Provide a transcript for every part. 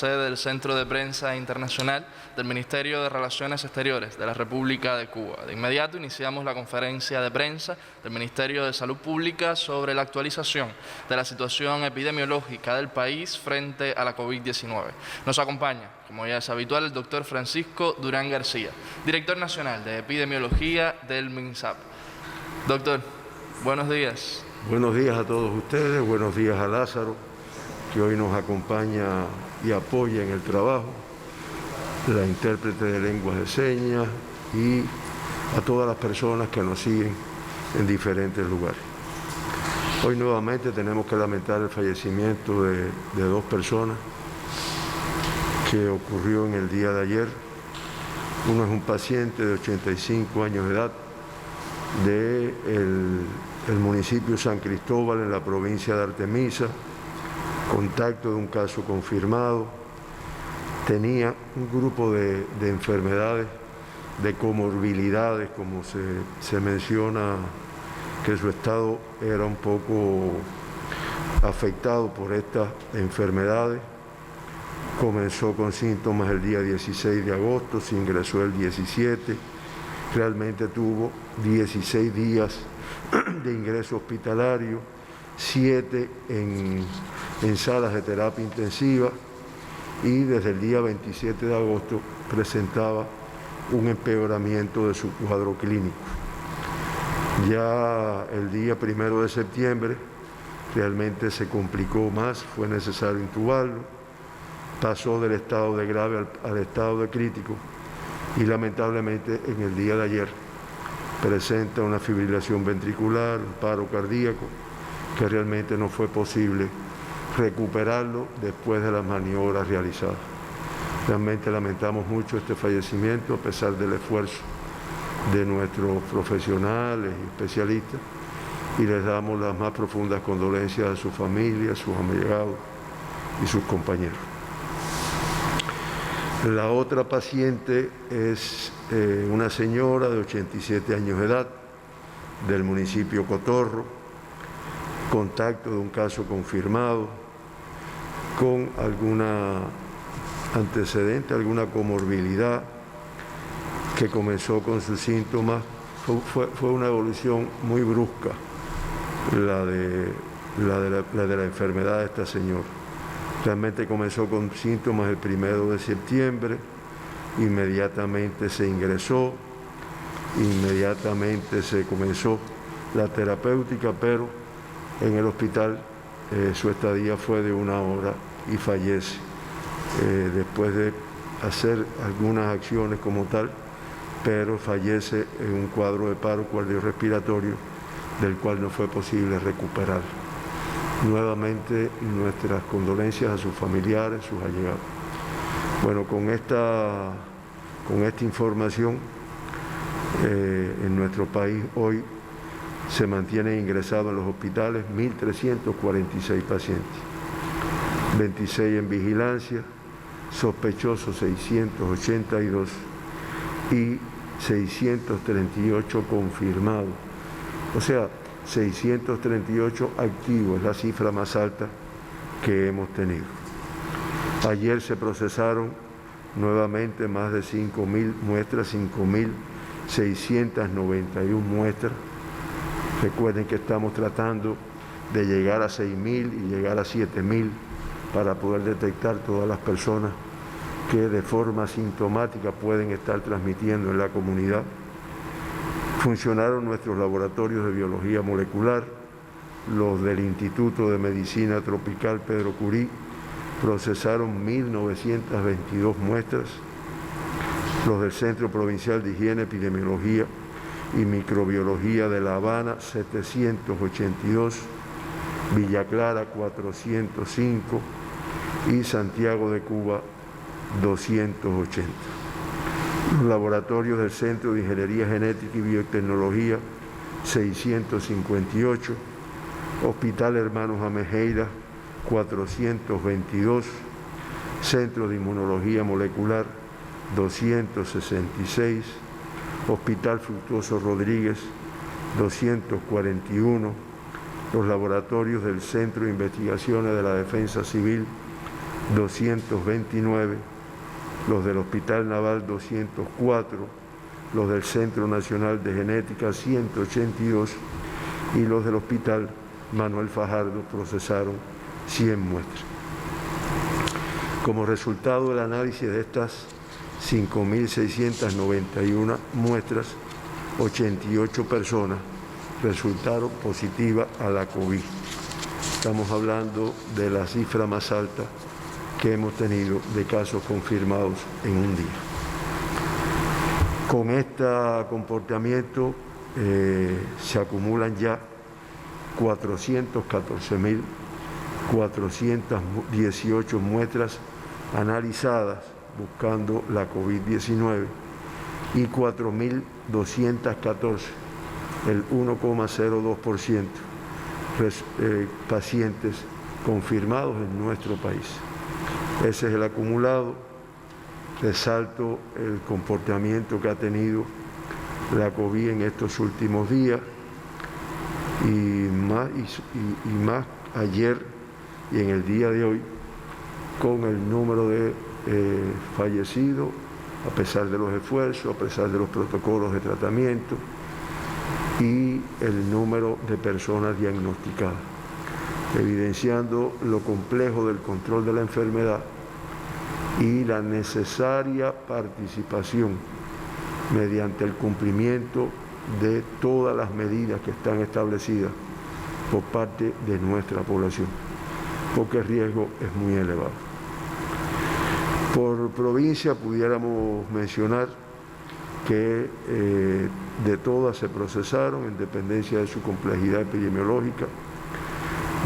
sede del Centro de Prensa Internacional del Ministerio de Relaciones Exteriores de la República de Cuba. De inmediato iniciamos la conferencia de prensa del Ministerio de Salud Pública sobre la actualización de la situación epidemiológica del país frente a la COVID-19. Nos acompaña, como ya es habitual, el doctor Francisco Durán García, director nacional de Epidemiología del MINSAP. Doctor, buenos días. Buenos días a todos ustedes, buenos días a Lázaro, que hoy nos acompaña y apoya en el trabajo, la intérprete de lenguas de señas y a todas las personas que nos siguen en diferentes lugares. Hoy nuevamente tenemos que lamentar el fallecimiento de dos personas que ocurrió en el día de ayer. Uno es un paciente de 85 años de edad del municipio San Cristóbal en la provincia de Artemisa, contacto de un caso confirmado, tenía un grupo de enfermedades, de comorbilidades, como se menciona, que su estado era un poco afectado por estas enfermedades. Comenzó con síntomas el día 16 de agosto, se ingresó el 17, realmente tuvo 16 días de ingreso hospitalario, 7 en salas de terapia intensiva, y desde el día 27 de agosto presentaba un empeoramiento de su cuadro clínico. Ya el día 1 de septiembre realmente se complicó más, fue necesario intubarlo, pasó del estado de grave al estado de crítico y lamentablemente en el día de ayer presenta una fibrilación ventricular, un paro cardíaco, que realmente no fue posible recuperarlo después de las maniobras realizadas. Realmente lamentamos mucho este fallecimiento a pesar del esfuerzo de nuestros profesionales y especialistas, y les damos las más profundas condolencias a su familia, a sus allegados y sus compañeros. La otra paciente es una señora de 87 años de edad del municipio Cotorro, contacto de un caso confirmado con alguna antecedente, alguna comorbilidad, que comenzó con sus síntomas. Fue una evolución muy brusca la de la enfermedad de esta señora. Realmente comenzó con síntomas el 1 de septiembre, inmediatamente se ingresó, inmediatamente se comenzó la terapéutica, pero en el hospital su estadía fue de 1 hora y fallece después de hacer algunas acciones como tal, pero fallece en un cuadro de paro cardiorrespiratorio del cual no fue posible recuperar. Nuevamente nuestras condolencias a sus familiares, sus allegados. Bueno, con esta información en nuestro país hoy se mantienen ingresados en los hospitales 1.346 pacientes, 26 en vigilancia, sospechosos 682 y 638 confirmados. O sea, 638 activos, es la cifra más alta que hemos tenido. Ayer se procesaron nuevamente más de 5.000 muestras, 5.691 muestras. Recuerden que estamos tratando de llegar a 6.000 y llegar a 7.000 para poder detectar todas las personas que de forma sintomática pueden estar transmitiendo en la comunidad. Funcionaron nuestros laboratorios de biología molecular, los del Instituto de Medicina Tropical Pedro Curí procesaron 1.922 muestras, los del Centro Provincial de Higiene, Epidemiología y Microbiología de La Habana 782, Villa Clara 405 y Santiago de Cuba 280. Los laboratorios del Centro de Ingeniería Genética y Biotecnología 658, Hospital Hermanos Amejeira 422, Centro de Inmunología Molecular 266, Hospital Fructuoso Rodríguez 241, los laboratorios del Centro de Investigaciones de la Defensa Civil 229, los del Hospital Naval 204, los del Centro Nacional de Genética 182 y los del Hospital Manuel Fajardo procesaron 100 muestras. Como resultado del análisis de estas 5.691 muestras, 88 personas resultaron positivas a la COVID. Estamos hablando de la cifra más alta que hemos tenido de casos confirmados en un día. Con este comportamiento se acumulan ya 414.418 muestras analizadas buscando la COVID-19 y 4.214, el 1,02%, pacientes confirmados en nuestro país. Ese es el acumulado. Resalto el comportamiento que ha tenido la COVID en estos últimos días y más ayer y en el día de hoy, con el número de fallecidos, a pesar de los esfuerzos, a pesar de los protocolos de tratamiento y el número de personas diagnosticadas, evidenciando lo complejo del control de la enfermedad y la necesaria participación mediante el cumplimiento de todas las medidas que están establecidas por parte de nuestra población, porque el riesgo es muy elevado. Por provincia pudiéramos mencionar que de todas se procesaron, en dependencia de su complejidad epidemiológica,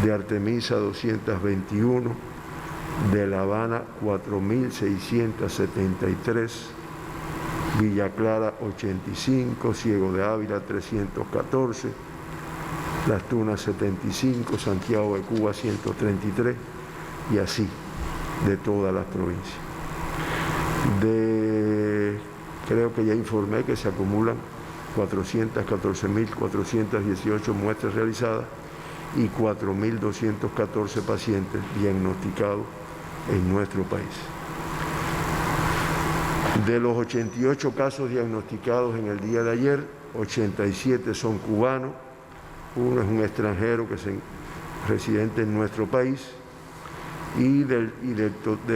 de Artemisa 221, de La Habana 4.673, Villa Clara 85, Ciego de Ávila 314, Las Tunas 75, Santiago de Cuba 133 y así de todas las provincias. Creo que ya informé que se acumulan 414.418 muestras realizadas y 4.214 pacientes diagnosticados en nuestro país. De los 88 casos diagnosticados en el día de ayer, 87 son cubanos, uno es un extranjero que es residente en nuestro país, y de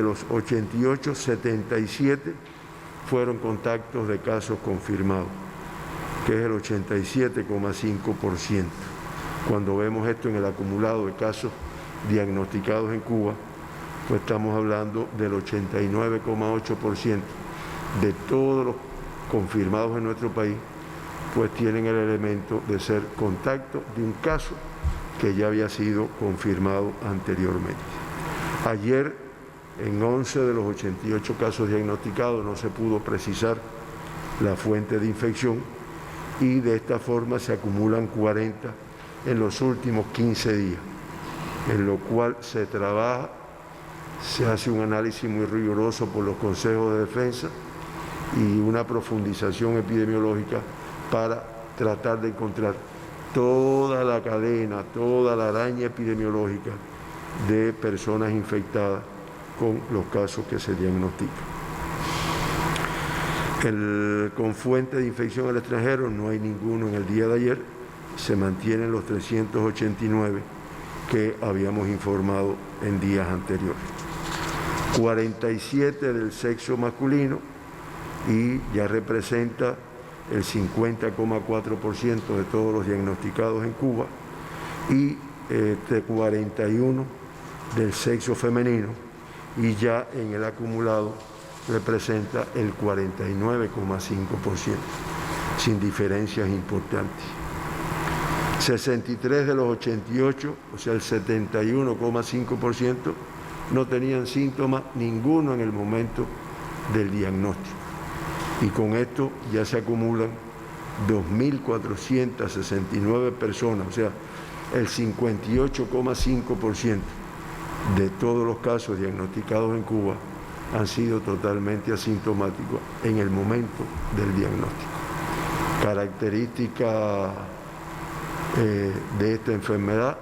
los 88, 77 fueron contactos de casos confirmados, que es el 87,5%. Cuando vemos esto en el acumulado de casos diagnosticados en Cuba, pues estamos hablando del 89,8% de todos los confirmados en nuestro país, pues tienen el elemento de ser contacto de un caso que ya había sido confirmado anteriormente. Ayer, en 11 de los 88 casos diagnosticados, no se pudo precisar la fuente de infección y de esta forma se acumulan 40 en los últimos 15 días, en lo cual se trabaja, se hace un análisis muy riguroso por los consejos de defensa y una profundización epidemiológica para tratar de encontrar toda la cadena, toda la araña epidemiológica de personas infectadas con los casos que se diagnostican. Con fuente de infección al extranjero no hay ninguno en el día de ayer, se mantienen los 389 que habíamos informado en días anteriores. 47 del sexo masculino y ya representa el 50,4% de todos los diagnosticados en Cuba, y 41 del sexo femenino, y ya en el acumulado representa el 49,5%, sin diferencias importantes. 63 de los 88, o sea el 71,5%, no tenían síntomas ninguno en el momento del diagnóstico. Y con esto ya se acumulan 2.469 personas, o sea, el 58,5% de todos los casos diagnosticados en Cuba han sido totalmente asintomáticos en el momento del diagnóstico. Característica de esta enfermedad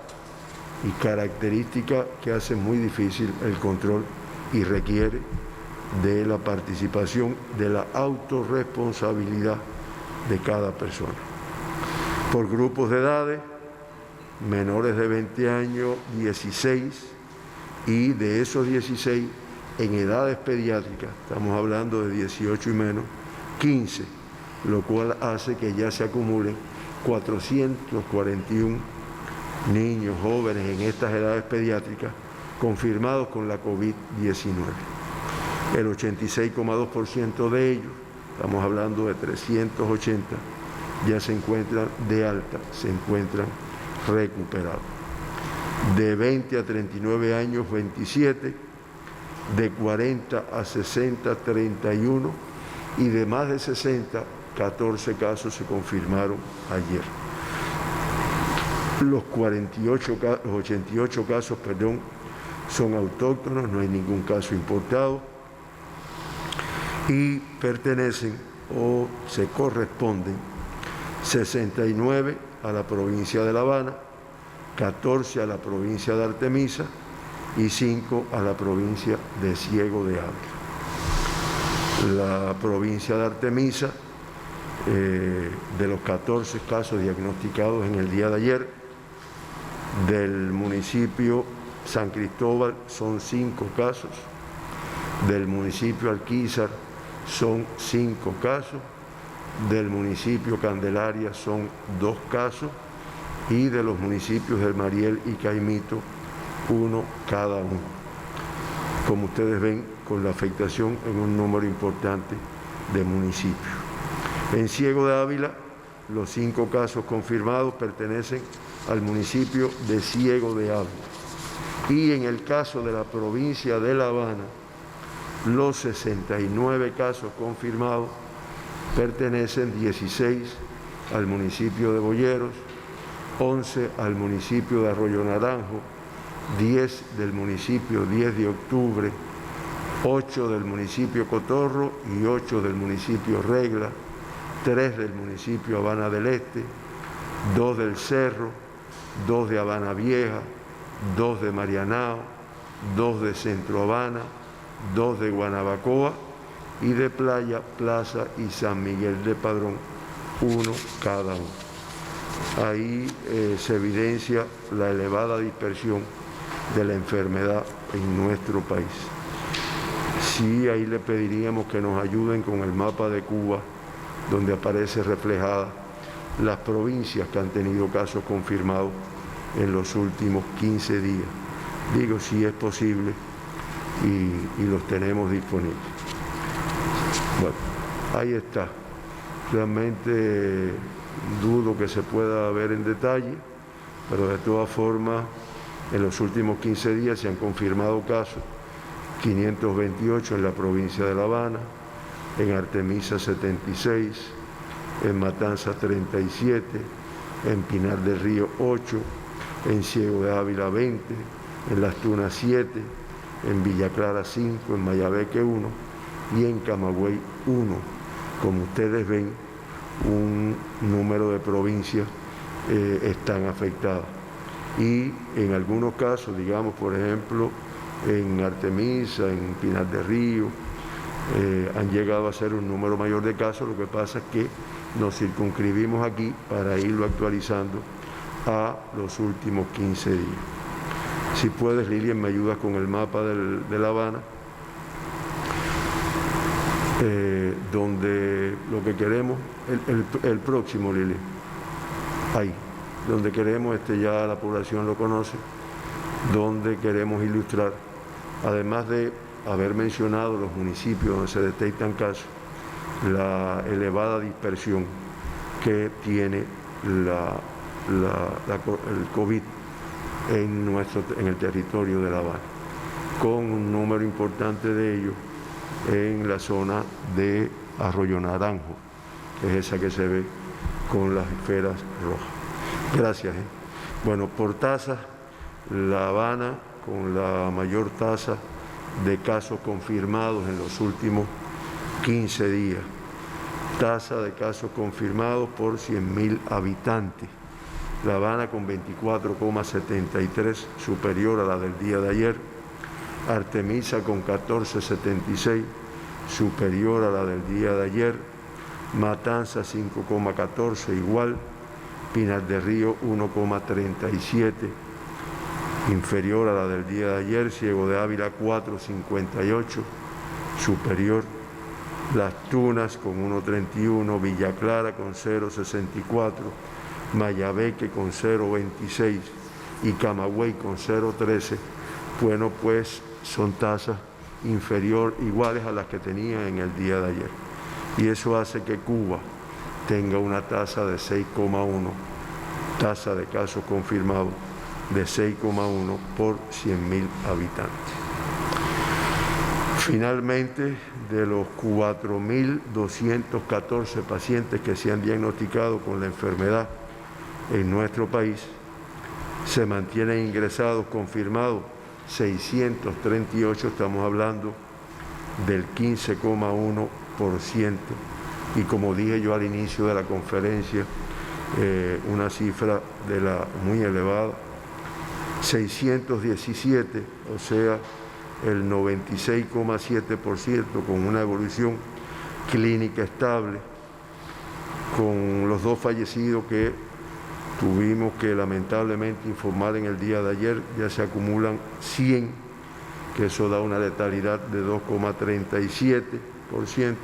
y característica que hace muy difícil el control y requiere de la participación, de la autorresponsabilidad de cada persona. Por grupos de edades, menores de 20 años, 16, y de esos 16, en edades pediátricas, estamos hablando de 18 y menos, 15, lo cual hace que ya se acumulen 441 niños, jóvenes en estas edades pediátricas confirmados con la COVID-19. El 86,2% de ellos, estamos hablando de 380, ya se encuentran de alta, se encuentran recuperados. De 20 a 39 años, 27, de 40 a 60, 31, y de más de 60, 14 casos se confirmaron ayer. Los 88 casos, son autóctonos, no hay ningún caso importado, y pertenecen o se corresponden 69 a la provincia de La Habana, 14 a la provincia de Artemisa y 5 a la provincia de Ciego de Ávila. La provincia de Artemisa, de los 14 casos diagnosticados en el día de ayer, del municipio San Cristóbal son 5 casos, del municipio Alquizar son 5 casos, del municipio Candelaria son 2 casos, y de los municipios de Mariel y Caimito, 1 cada uno. Como ustedes ven, con la afectación en un número importante de municipios. En Ciego de Ávila, los 5 casos confirmados pertenecen al municipio de Ciego de Ávila. Y en el caso de la provincia de La Habana, los 69 casos confirmados pertenecen 16 al municipio de Boyeros, 11 al municipio de Arroyo Naranjo, 10 del municipio 10 de Octubre, 8 del municipio Cotorro y 8 del municipio Regla, 3 del municipio Habana del Este, 2 del Cerro, 2 de Habana Vieja, 2 de Marianao, 2 de Centro Habana, 2 de Guanabacoa, y de Playa, Plaza y San Miguel de Padrón, 1 cada uno. Ahí se evidencia la elevada dispersión de la enfermedad en nuestro país. Sí, ahí le pediríamos que nos ayuden con el mapa de Cuba, donde aparece reflejada las provincias que han tenido casos confirmados en los últimos 15 días. Digo, si es posible, y los tenemos disponibles. Bueno, ahí está. Realmente dudo que se pueda ver en detalle, pero de todas formas, en los últimos 15 días se han confirmado casos, 528 en la provincia de La Habana, en Artemisa 76, en Matanzas 37, en Pinar del Río 8, en Ciego de Ávila 20, en Las Tunas 7, en Villa Clara 5, en Mayabeque 1 y en Camagüey 1. Como ustedes ven, un número de provincias están afectadas. Y en algunos casos, digamos, por ejemplo, en Artemisa, en Pinar del Río, han llegado a ser un número mayor de casos. Lo que pasa es que nos circunscribimos aquí para irlo actualizando a los últimos 15 días. Si puedes, Lilian, me ayudas con el mapa de La Habana, donde lo que queremos, el próximo, Lilian, ahí, donde queremos, ya la población lo conoce, donde queremos ilustrar, además de haber mencionado los municipios donde se detectan casos, la elevada dispersión que tiene el COVID en el territorio de La Habana, con un número importante de ellos en la zona de Arroyo Naranjo, que es esa que se ve con las esferas rojas. Gracias. Bueno, por tasa, La Habana con la mayor tasa de casos confirmados en los últimos 15 días. Tasa de casos confirmados por 100.000 habitantes. La Habana con 24,73, superior a la del día de ayer. Artemisa con 14,76, superior a la del día de ayer. Matanza 5,14, igual. Pinar del Río 1,37, inferior a la del día de ayer. Ciego de Ávila 4,58, superior. Las Tunas con 1,31, Villa Clara con 0,64, Mayabeque con 0,26 y Camagüey con 0,13. Bueno, pues son tasas iguales a las que tenía en el día de ayer. Y eso hace que Cuba tenga una tasa de 6,1, tasa de casos confirmados de 6,1 por 100.000 habitantes. Finalmente, de los 4.214 pacientes que se han diagnosticado con la enfermedad en nuestro país, se mantienen ingresados confirmados 638, estamos hablando del 15,1%. Y como dije yo al inicio de la conferencia, una cifra muy elevada, 617, o sea, el 96,7%, con una evolución clínica estable, con los 2 fallecidos que tuvimos que lamentablemente informar en el día de ayer. Ya se acumulan 100, que eso da una letalidad de 2,37%,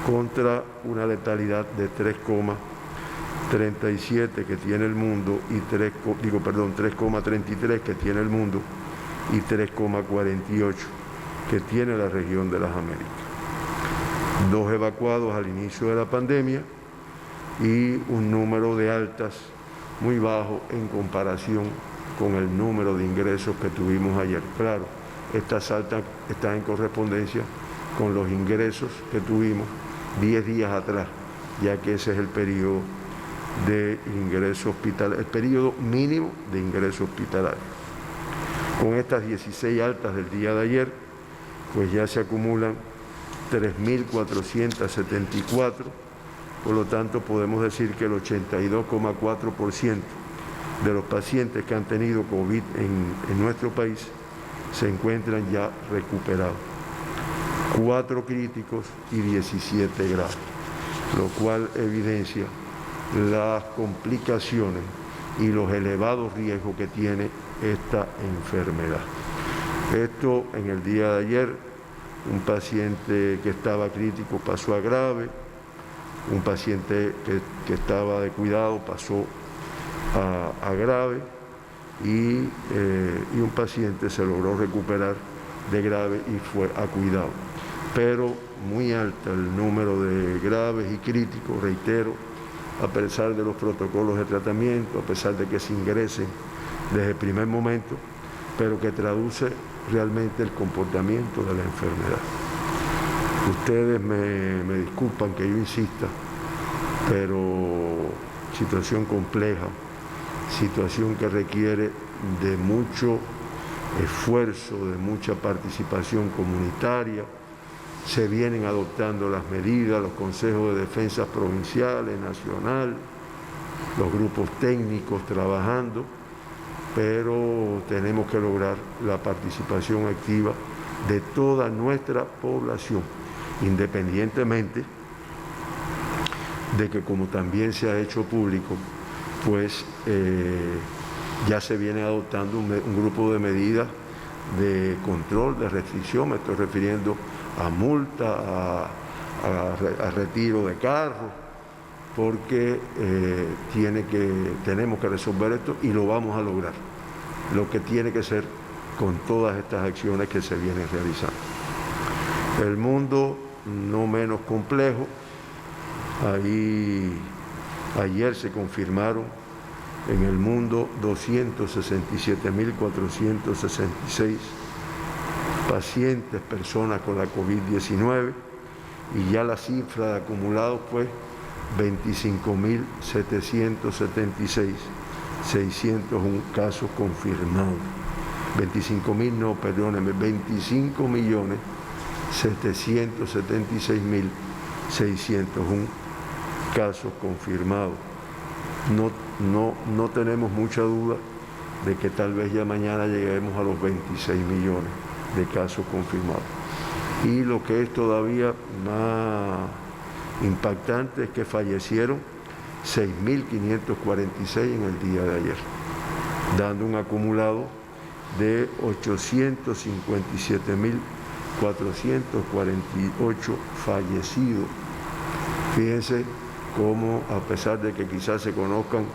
contra una letalidad de 3,37 que tiene el mundo y 3,33 que tiene el mundo y 3,48 que tiene la región de las Américas. 2 evacuados al inicio de la pandemia y un número de altas muy bajo en comparación con el número de ingresos que tuvimos ayer. Claro, estas altas están en correspondencia con los ingresos que tuvimos 10 días atrás, ya que ese es el periodo de ingreso hospitalario, el periodo mínimo de ingreso hospitalario. Con estas 16 altas del día de ayer, pues ya se acumulan 3.474, por lo tanto podemos decir que el 82,4% de los pacientes que han tenido COVID en nuestro país se encuentran ya recuperados. 4 críticos y 17 graves, lo cual evidencia las complicaciones y los elevados riesgos que tiene esta enfermedad. Esto en el día de ayer, un paciente que estaba crítico pasó a grave, un paciente que estaba de cuidado pasó a grave y un paciente se logró recuperar de grave y fue a cuidado. Pero muy alta el número de graves y críticos, reitero, a pesar de los protocolos de tratamiento, a pesar de que se ingresen desde el primer momento, pero que traduce realmente el comportamiento de la enfermedad. Ustedes me disculpan que yo insista, pero situación compleja, situación que requiere de mucho esfuerzo, de mucha participación comunitaria. Se vienen adoptando las medidas, los consejos de defensa provinciales, nacional, los grupos técnicos trabajando, pero tenemos que lograr la participación activa de toda nuestra población, independientemente de que, como también se ha hecho público, pues ya se viene adoptando un grupo de medidas de control, de restricción. Me estoy refiriendo a multa, a retiro de carros, porque tenemos que resolver esto y lo vamos a lograr. Lo que tiene que ser con todas estas acciones que se vienen realizando. El mundo no menos complejo. Ayer se confirmaron en el mundo 267.466 pacientes, personas con la COVID-19, y ya la cifra de acumulados fue 25.776, 601 casos confirmados. 25.776.601 casos confirmados. No tenemos mucha duda de que tal vez ya mañana lleguemos a los 26 millones de casos confirmados. Y lo que es todavía más impactante es que fallecieron 6.546 en el día de ayer, dando un acumulado de 857.448 fallecidos. Fíjense cómo, a pesar de que quizás se conozcan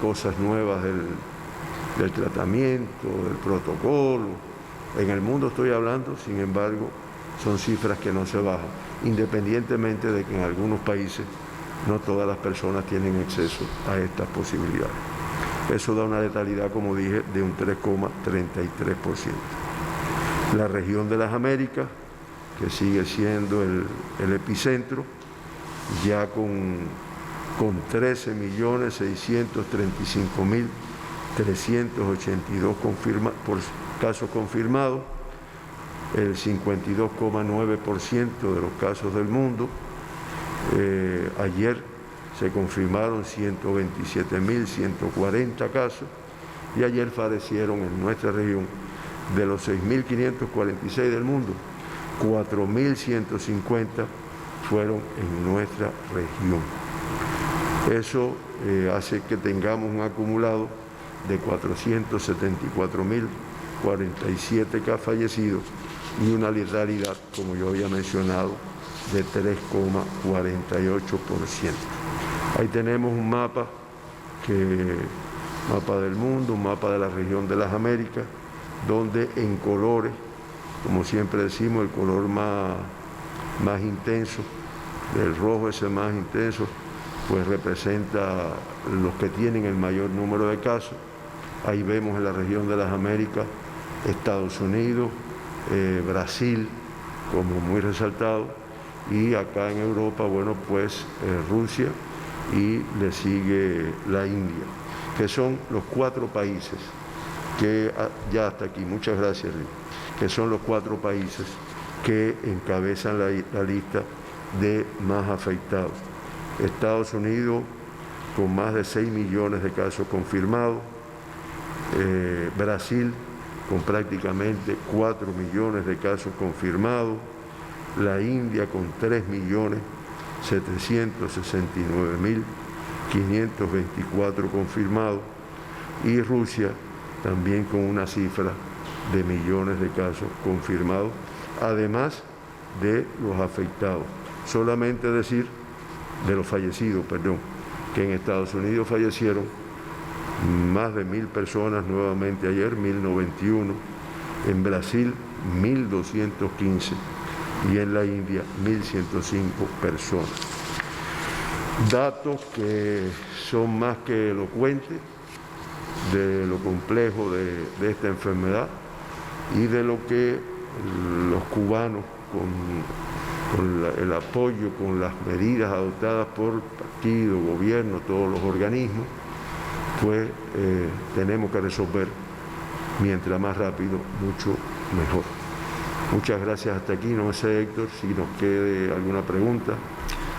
cosas nuevas del tratamiento, del protocolo, en el mundo estoy hablando, sin embargo, son cifras que no se bajan, independientemente de que en algunos países no todas las personas tienen acceso a estas posibilidades. Eso da una letalidad, como dije, de un 3,33%. La región de las Américas, que sigue siendo el epicentro, ya con 13.635.382 casos confirmados, el 52,9% de los casos del mundo. Ayer se confirmaron 127.140 casos y ayer fallecieron en nuestra región, de los 6.546 del mundo, 4.150 fueron en nuestra región. Eso hace que tengamos un acumulado de 474.047 fallecidos y una letalidad, como yo había mencionado, de 3,48%. Ahí tenemos un mapa del mundo, un mapa de la región de las Américas, donde en colores, como siempre decimos, el color más intenso, el rojo ese más intenso, pues representa los que tienen el mayor número de casos. Ahí vemos en la región de las Américas, Estados Unidos, Brasil, como muy resaltado, y acá en Europa, bueno, pues Rusia, y le sigue la India, que son los 4 países que, ya hasta aquí, muchas gracias, Lee, que son los 4 países que encabezan la lista de más afectados. Estados Unidos con más de 6 millones de casos confirmados, Brasil con prácticamente 4 millones de casos confirmados, la India con 3.769.524 confirmados y Rusia también con una cifra de millones de casos confirmados, además de los afectados. Solamente decir de los fallecidos, perdón, que en Estados Unidos fallecieron más de 1.000 personas nuevamente ayer, 1.091, en Brasil 1.215 y en la India 1.105 personas. Datos que son más que elocuentes de lo complejo de esta enfermedad y de lo que los cubanos, con el apoyo, con las medidas adoptadas por partido, gobierno, todos los organismos, pues tenemos que resolver mientras más rápido, mucho mejor. Muchas gracias hasta aquí. No sé, Héctor, si nos quede alguna pregunta.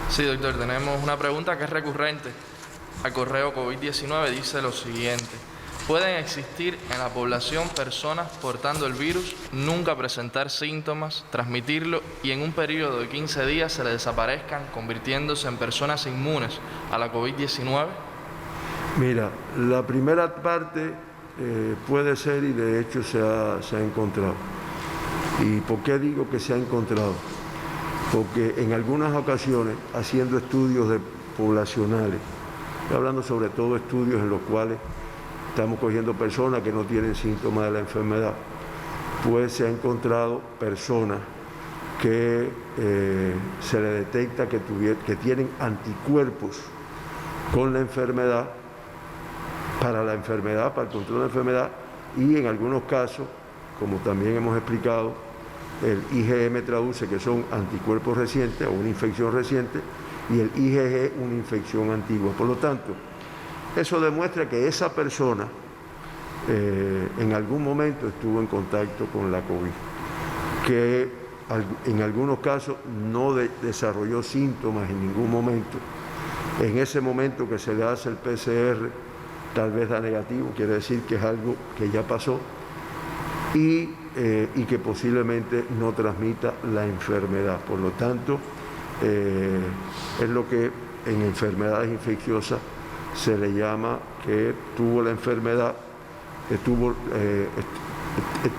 Sí, doctor, tenemos una pregunta que es recurrente al correo COVID-19. Dice lo siguiente: ¿pueden existir en la población personas portando el virus, nunca presentar síntomas, transmitirlo y en un periodo de 15 días se les desaparezcan, convirtiéndose en personas inmunes a la COVID-19? Mira, la primera parte puede ser, y de hecho se ha encontrado. ¿Y por qué digo que se ha encontrado? Porque en algunas ocasiones, haciendo estudios poblacionales, estoy hablando sobre todo estudios en los cuales estamos cogiendo personas que no tienen síntomas de la enfermedad, pues se ha encontrado personas que se le detecta que tienen anticuerpos con la enfermedad, para el control de la enfermedad, y en algunos casos, como también hemos explicado, el IgM traduce que son anticuerpos recientes o una infección reciente, y el IgG una infección antigua. Por lo tanto, eso demuestra que esa persona en algún momento estuvo en contacto con la COVID, que en algunos casos no desarrolló síntomas en ningún momento. En ese momento que se le hace el PCR, tal vez da negativo, quiere decir que es algo que ya pasó, y y que posiblemente no transmita la enfermedad. Por lo tanto, es lo que en enfermedades infecciosas se le llama que tuvo la enfermedad,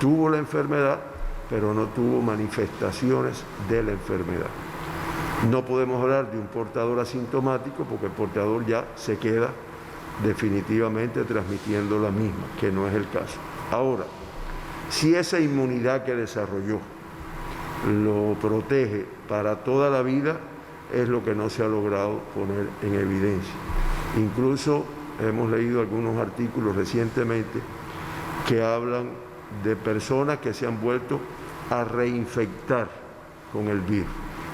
tuvo la enfermedad, pero no tuvo manifestaciones de la enfermedad. No podemos hablar de un portador asintomático porque el portador ya se queda definitivamente transmitiendo la misma, que no es el caso. Ahora, si esa inmunidad que desarrolló lo protege para toda la vida, es lo que no se ha logrado poner en evidencia. Incluso hemos leído algunos artículos recientemente que hablan de personas que se han vuelto a reinfectar con el virus.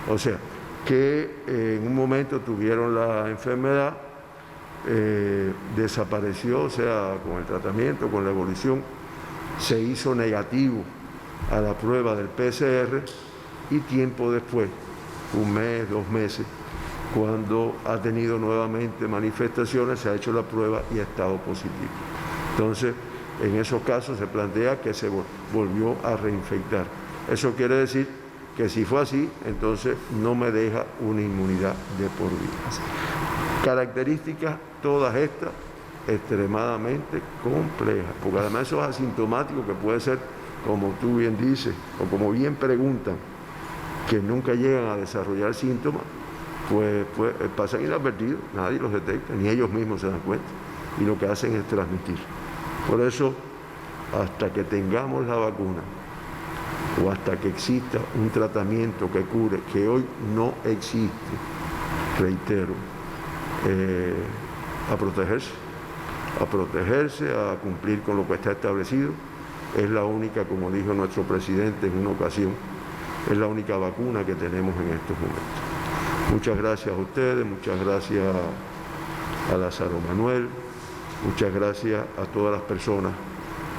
O sea, que en un momento tuvieron la enfermedad, desapareció, o sea, con el tratamiento, con la evolución, se hizo negativo a la prueba del PCR y tiempo después, un mes, 2 meses, cuando ha tenido nuevamente manifestaciones, se ha hecho la prueba y ha estado positivo. Entonces, en esos casos se plantea que se volvió a reinfectar. Eso quiere decir que si fue así, entonces no me deja una inmunidad de por vida. Características todas estas extremadamente complejas, porque además eso es asintomático, que puede ser, como tú bien dices, o como bien preguntan, que nunca llegan a desarrollar síntomas, pues pasan inadvertidos, nadie los detecta, ni ellos mismos se dan cuenta, y lo que hacen es transmitir. Por eso, hasta que tengamos la vacuna, o hasta que exista un tratamiento que cure, que hoy no existe, reitero, a protegerse, a cumplir con lo que está establecido. Es la única, como dijo nuestro presidente en una ocasión, es la única vacuna que tenemos en estos momentos. Muchas gracias a ustedes, muchas gracias a Lázaro Manuel, muchas gracias a todas las personas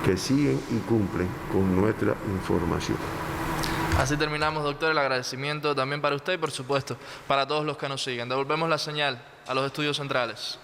que siguen y cumplen con nuestra información. Así terminamos, doctor. El agradecimiento también para usted y, por supuesto, para todos los que nos siguen. Devolvemos la señal a los estudios centrales.